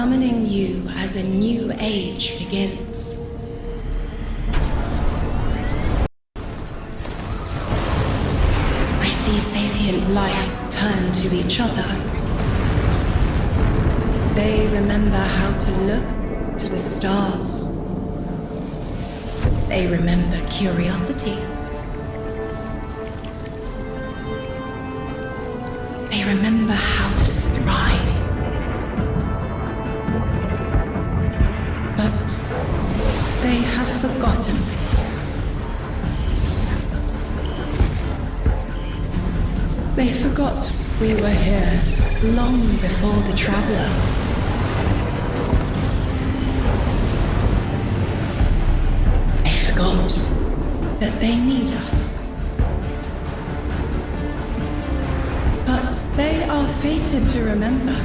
summoning you as a new age begins. I see sapient life turn to each other. They remember how to look to the stars. They remember curiosity. They remember how to thrive. But they have forgotten. They forgot we were here long before the Traveler. They forgot that they need us. But they are fated to remember.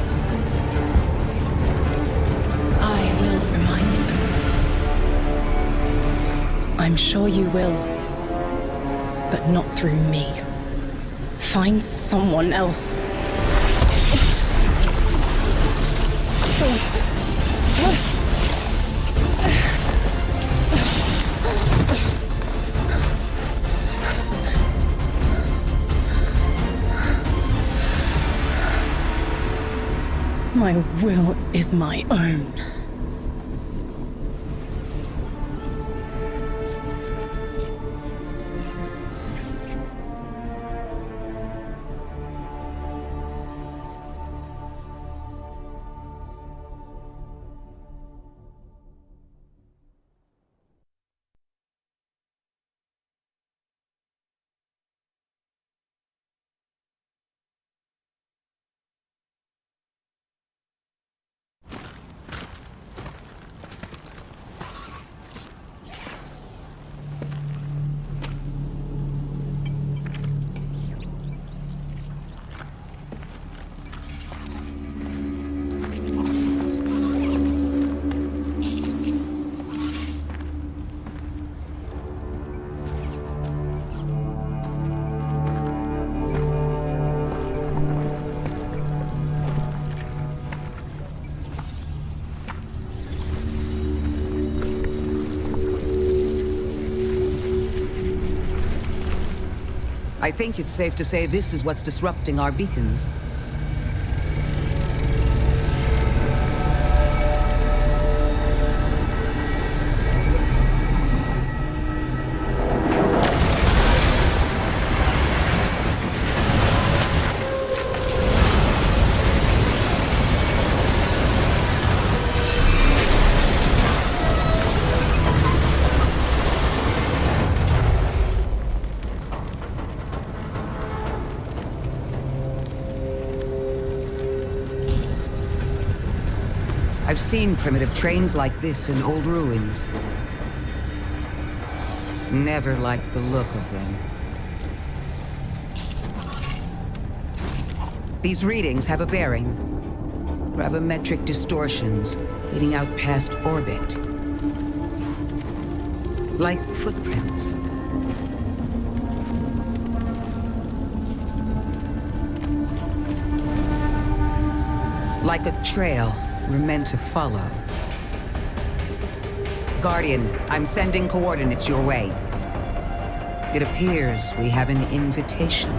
I will remind them. I'm sure you will, but not through me. Find someone else. My will is my own. I think it's safe to say this is what's disrupting our beacons. I've seen primitive trains like this in old ruins. Never liked the look of them. These readings have a bearing. Gravimetric distortions leading out past orbit. Like footprints. Like a trail we're meant to follow. Guardian, I'm sending coordinates your way. It appears we have an invitation.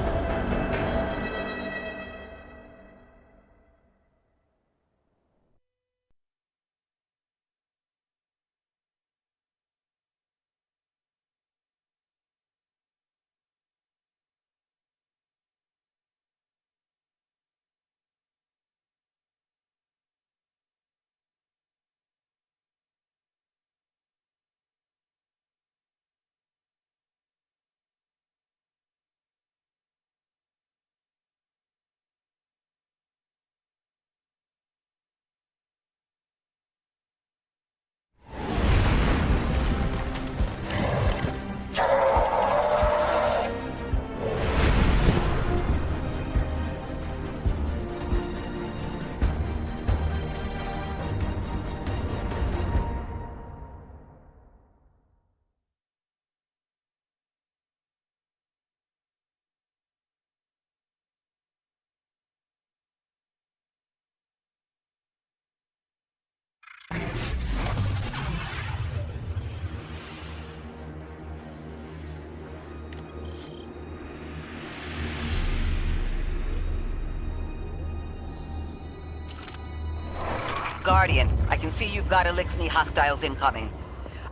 Guardian, I can see you've got Elixni hostiles incoming.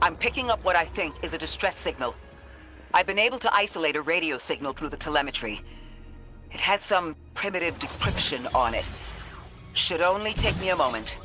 I'm picking up what I think is a distress signal. I've been able to isolate a radio signal through the telemetry. It had some primitive decryption on it. Should only take me a moment.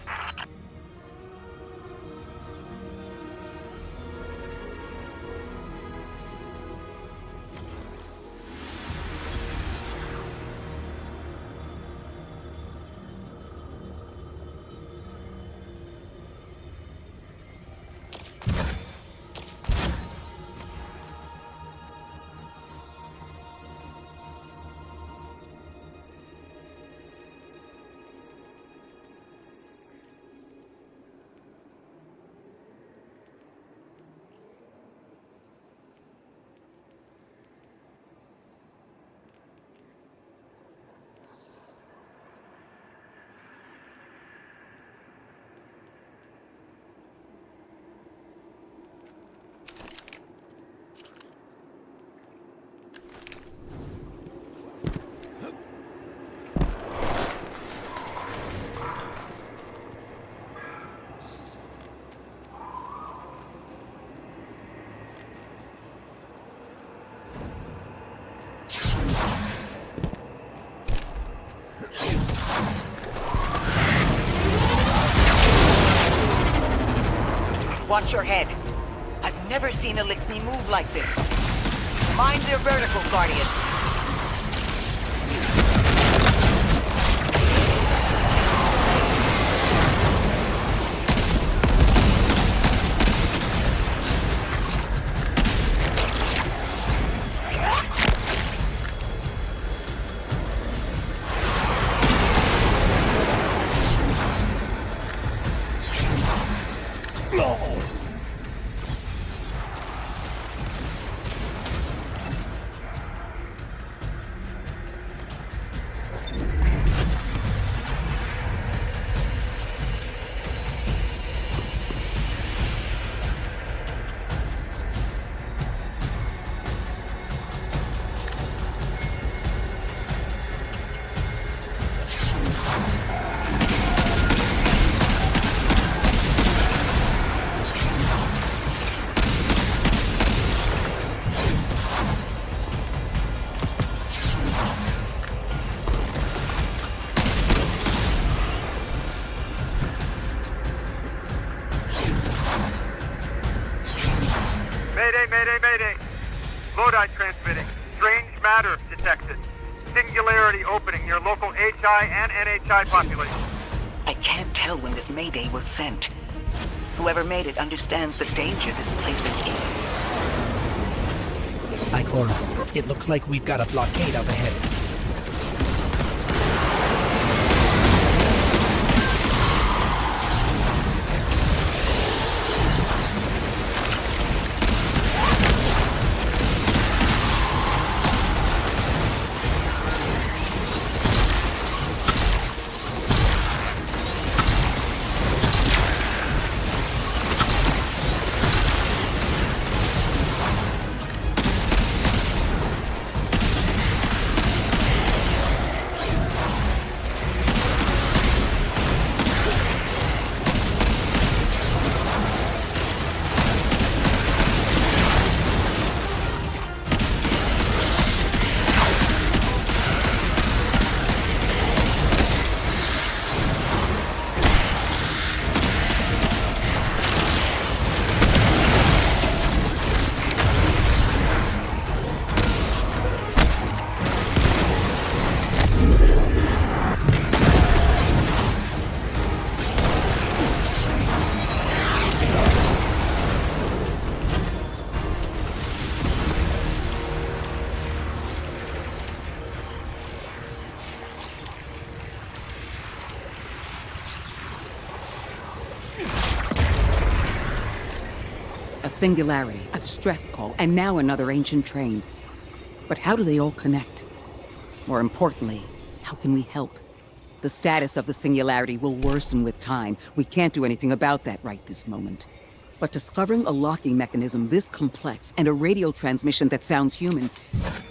Watch your head. I've never seen Elixni move like this. Mind their vertical, Guardian. Mayday. Lodi transmitting. Strange matter detected. Singularity opening near local HI and NHI population. I can't tell when this Mayday was sent. Whoever made it understands the danger this place is in. Ikora, it looks like we've got a blockade up ahead. A singularity, a distress call, and now another ancient train. But how do they all connect? More importantly, how can we help? The status of the singularity will worsen with time. We can't do anything about that right this moment. But discovering a locking mechanism this complex and a radio transmission that sounds human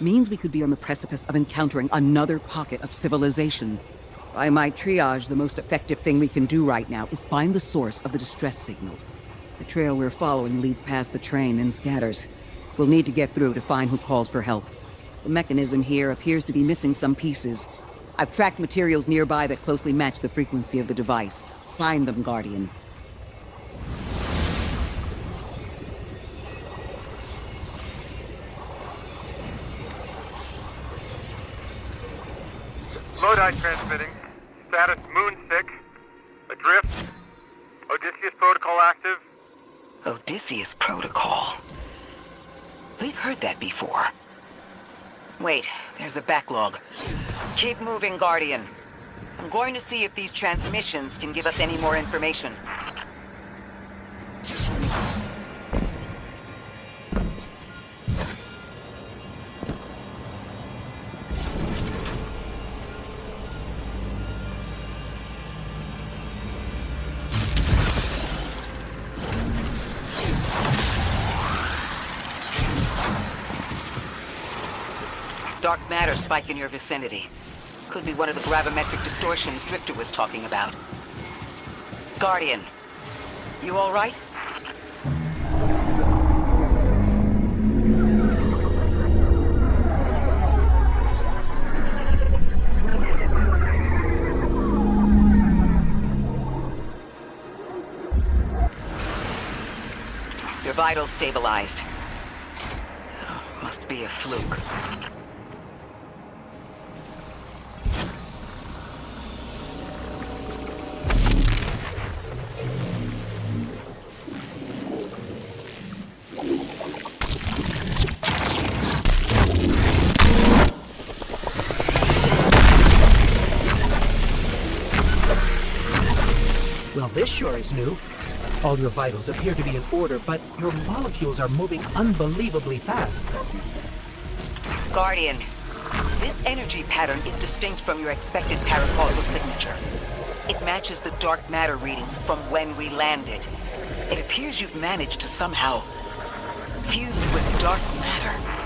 means we could be on the precipice of encountering another pocket of civilization. By my triage, the most effective thing we can do right now is find the source of the distress signal. The trail we're following leads past the train, then scatters. We'll need to get through to find who called for help. The mechanism here appears to be missing some pieces. I've tracked materials nearby that closely match the frequency of the device. Find them, Guardian. Lodi transmitting. Status Moon 6. Adrift. Odysseus protocol active. Odysseus Protocol. We've heard that before. Wait, there's a backlog. Keep moving, Guardian. I'm going to see if these transmissions can give us any more information. Dark matter spike in your vicinity. Could be one of the gravimetric distortions Drifter was talking about. Guardian, you all right? Your vitals stabilized. Oh, must be a fluke. Well, this sure is new. All your vitals appear to be in order, but your molecules are moving unbelievably fast. Guardian, this energy pattern is distinct from your expected paracausal signature. It matches the dark matter readings from when we landed. It appears you've managed to somehow fuse with dark matter.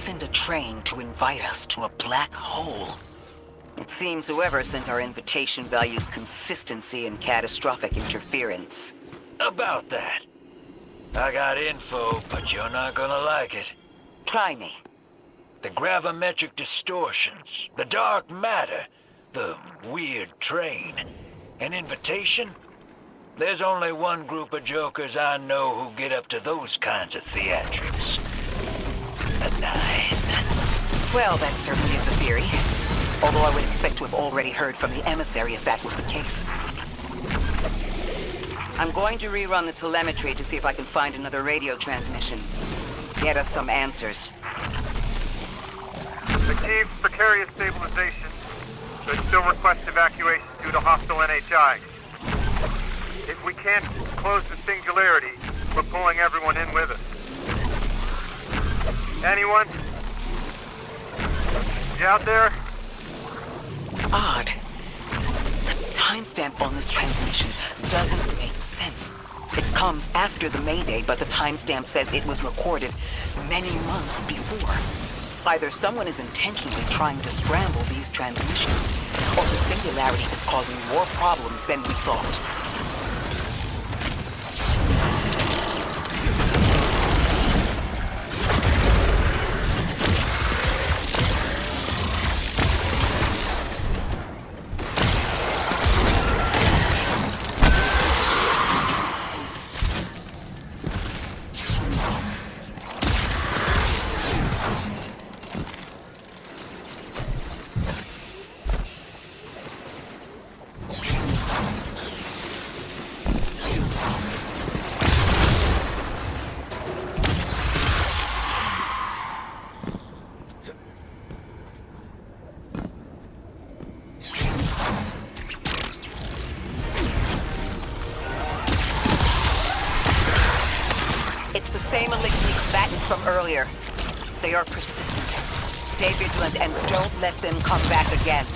send a train to invite us to a black hole. It seems whoever sent our invitation values consistency and catastrophic interference. About that. I got info, but you're not gonna like it. Try me. The gravimetric distortions, the dark matter, the weird train. An invitation? There's only one group of jokers I know who get up to those kinds of theatrics. The Nine. Well, that certainly is a theory. Although I would expect to have already heard from the emissary if that was the case. I'm going to rerun the telemetry to see if I can find another radio transmission. Get us some answers. Achieved precarious stabilization, but still request evacuation due to hostile NHI. If we can't close the singularity, we're pulling everyone in with us. Anyone? You out there? Odd. The timestamp on this transmission doesn't make sense. It comes after the Mayday, but the timestamp says it was recorded many months before. Either someone is intentionally trying to scramble these transmissions, or the singularity is causing more problems than we thought. Earlier. They are persistent. Stay vigilant and don't let them come back again.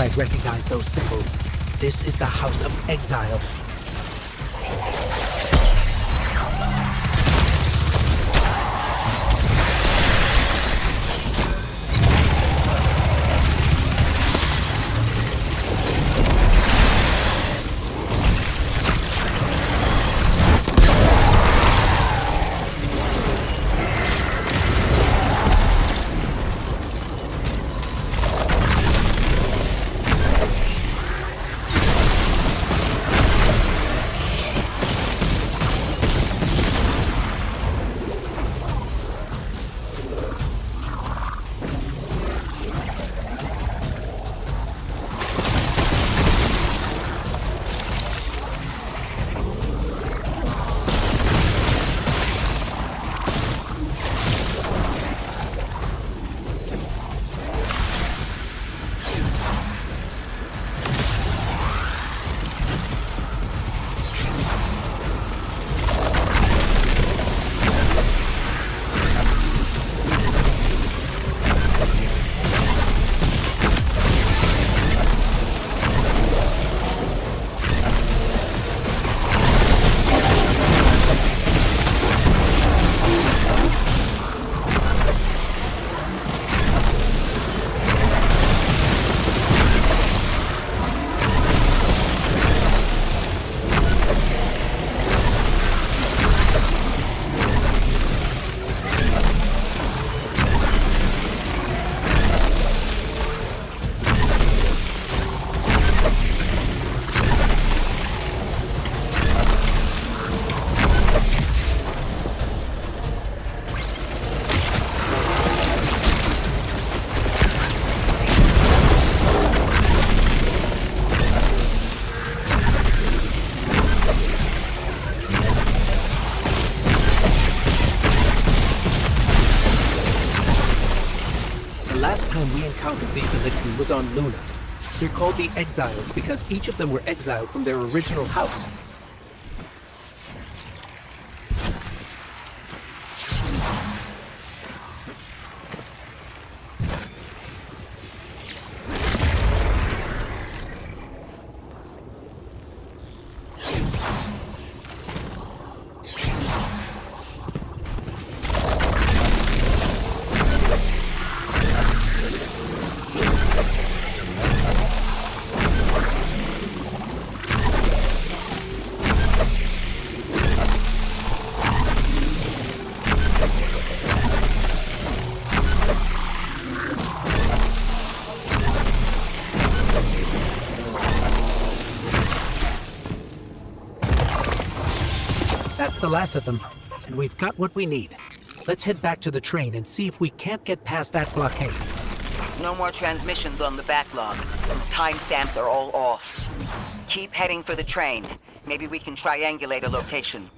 I'd recognize those symbols. This is the House of Exile. was on Luna. They're called the Exiles because each of them were exiled from their original house. That's the last of them, and we've got what we need. Let's head back to the train and see if we can't get past that blockade. No more transmissions on the backlog. Timestamps are all off. Keep heading for the train. Maybe we can triangulate a location.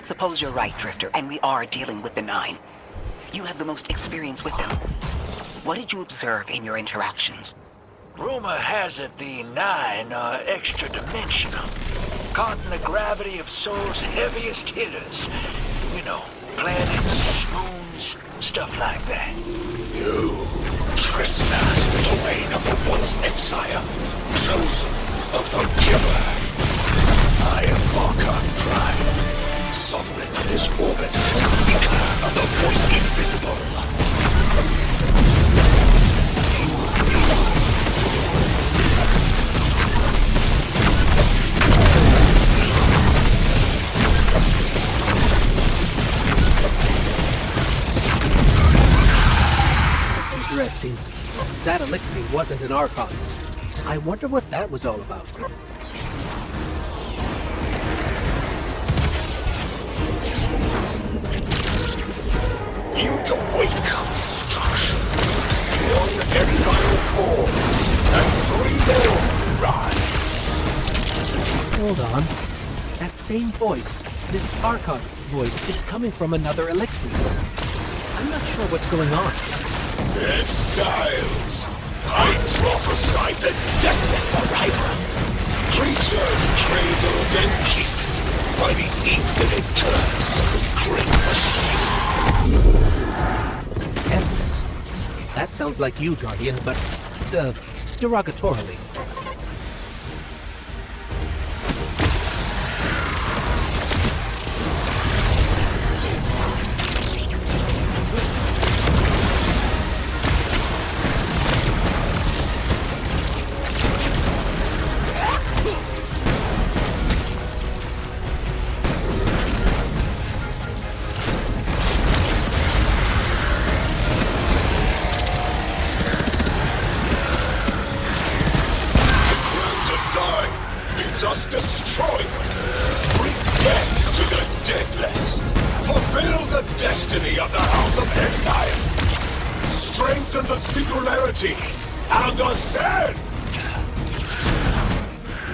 Suppose you're right, Drifter, and we are dealing with the Nine. You have the most experience with them. What did you observe in your interactions? Rumor has it the Nine are extra-dimensional. Caught in the gravity of Sol's heaviest hitters. You know, planets, moons, stuff like that. You trespass the domain of the once exile, chosen of the Giver. I am Archon Prime. Sovereign of this orbit, speaker of the voice invisible. Interesting. That elixir wasn't an Archon. I wonder what that was all about. In the wake of destruction, one exile falls, and 3 more rise. Hold on. That same voice, this Archon's voice, is coming from another elixir. I'm not sure what's going on. Exiles! I prophesied the deathless arrival. Creatures cradled and kissed by the infinite curse of the great machine. Endless. That sounds like you, Guardian, but, derogatorily. Us destroy them. Bring death to the deathless. Fulfill the destiny of the House of Exile. Strengthen the singularity and ascend.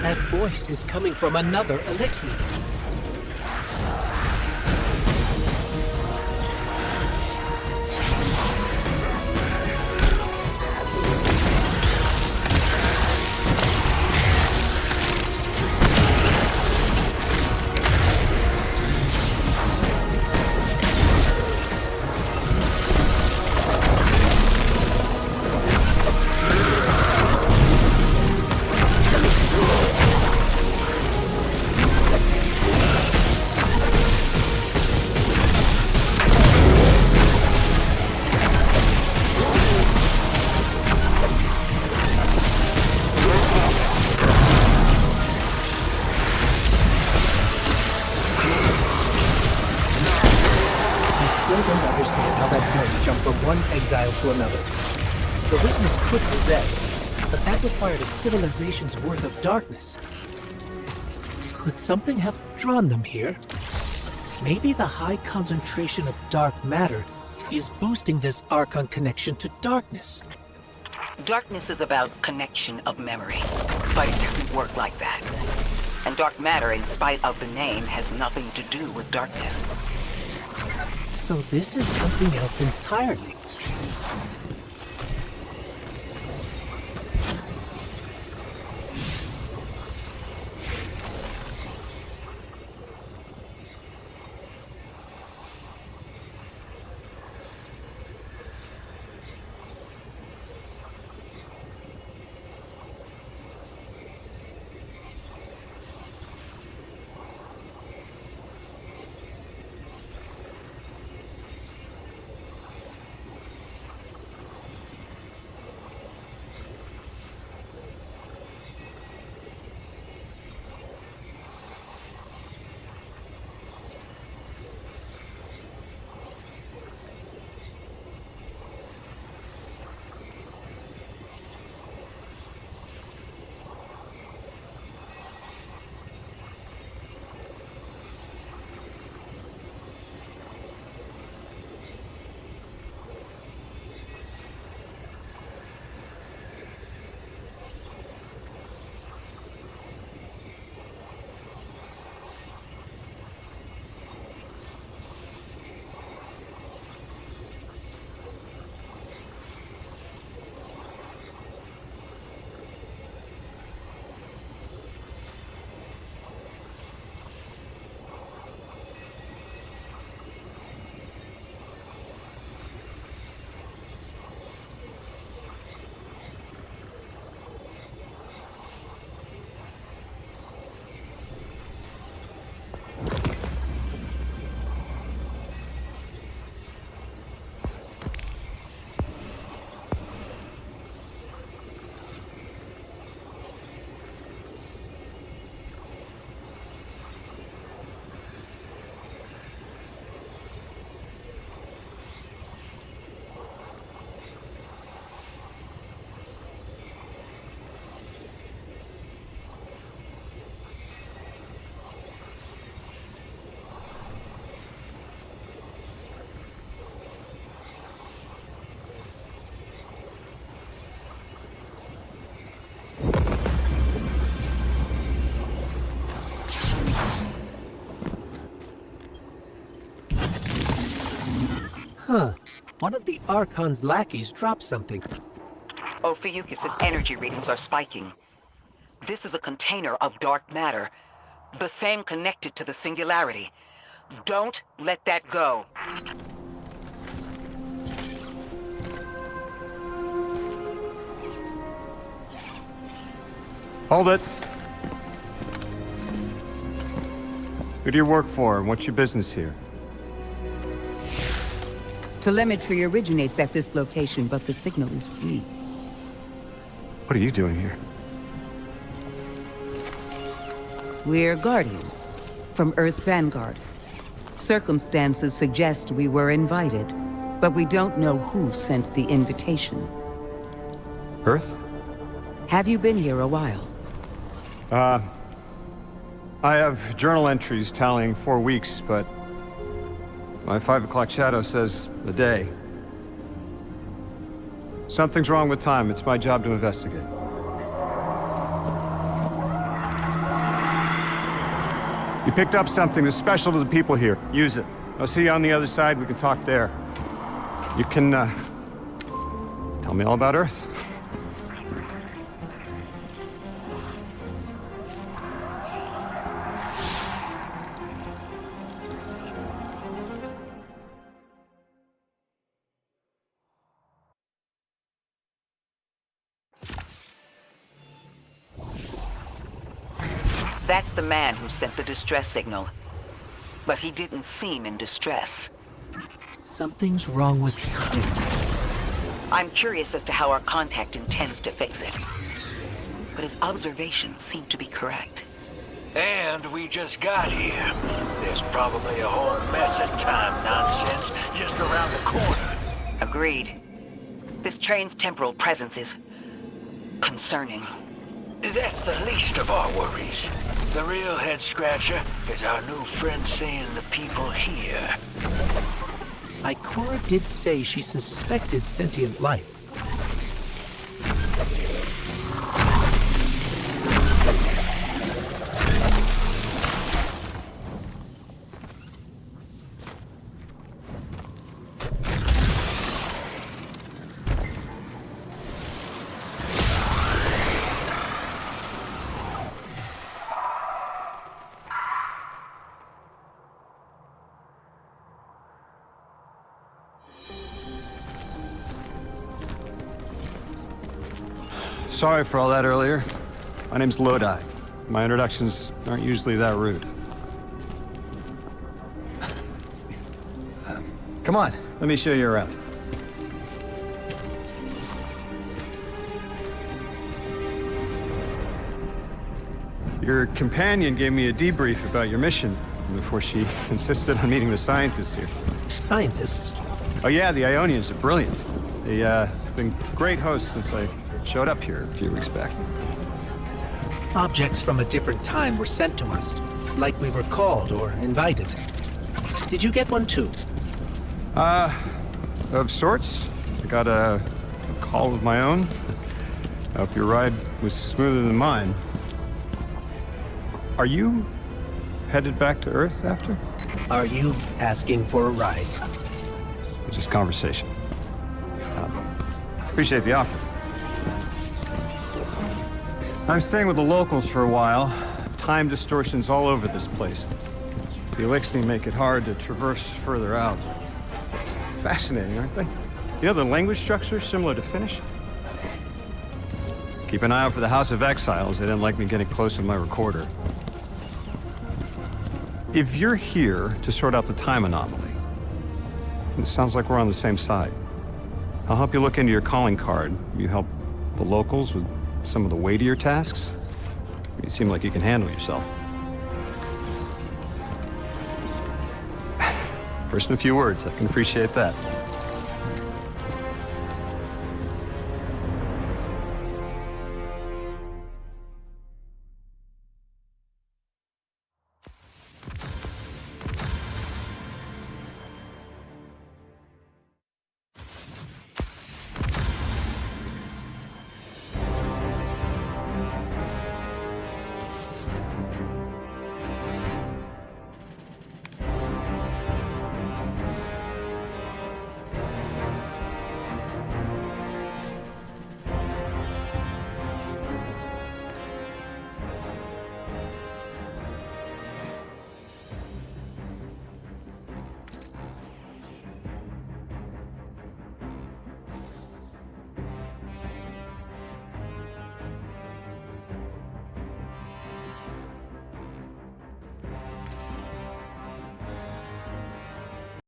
That voice is coming from another elixir. Exile to another. The witness could possess, but that required a civilization's worth of darkness. Could something have drawn them here? Maybe the high concentration of dark matter is boosting this Archon connection to darkness. Darkness is about connection of memory, but it doesn't work like that. And dark matter, in spite of the name, has nothing to do with darkness. So this is something else entirely. Huh. One of the Archon's lackeys dropped something. Ophiuchus' energy readings are spiking. This is a container of dark matter, the same connected to the Singularity. Don't let that go. Hold it. Who do you work for, and what's your business here? Telemetry originates at this location, but the signal is weak. What are you doing here? We're Guardians, from Earth's vanguard. Circumstances suggest we were invited, but we don't know who sent the invitation. Earth? Have you been here a while? I have journal entries tallying 4 weeks, but my 5 o'clock shadow says a day. Something's wrong with time. It's my job to investigate. You picked up something that's special to the people here. Use it. I'll see you on the other side. We can talk there. You can, tell me all about Earth. That's the man who sent the distress signal. But he didn't seem in distress. Something's wrong with time. I'm curious as to how our contact intends to fix it. But his observations seem to be correct. And we just got here. There's probably a whole mess of time nonsense just around the corner. Agreed. This train's temporal presence is concerning. That's the least of our worries. The real head-scratcher is our new friend seeing the people here. Ikora did say she suspected sentient life. Sorry for all that earlier. My name's Lodi. My introductions aren't usually that rude. Come on, let me show you around. Your companion gave me a debrief about your mission before she insisted on meeting the scientists here. Scientists? Oh yeah, the Ionians are brilliant. They've been great hosts since I showed up here a few weeks back. Objects from a different time were sent to us, like we were called or invited. Did you get one too? Of sorts. I got a call of my own. I hope your ride was smoother than mine. Are you headed back to Earth after? Are you asking for a ride? It's just conversation. Appreciate the offer. I'm staying with the locals for a while. Time distortions all over this place. The Elixni make it hard to traverse further out. Fascinating, aren't they? You know, the language structure is similar to Finnish. Keep an eye out for the House of Exiles. They didn't like me getting close with my recorder. If you're here to sort out the time anomaly, it sounds like we're on the same side. I'll help you look into your calling card. You help the locals with some of the weightier tasks. You seem like you can handle yourself. First in a few words, I can appreciate that.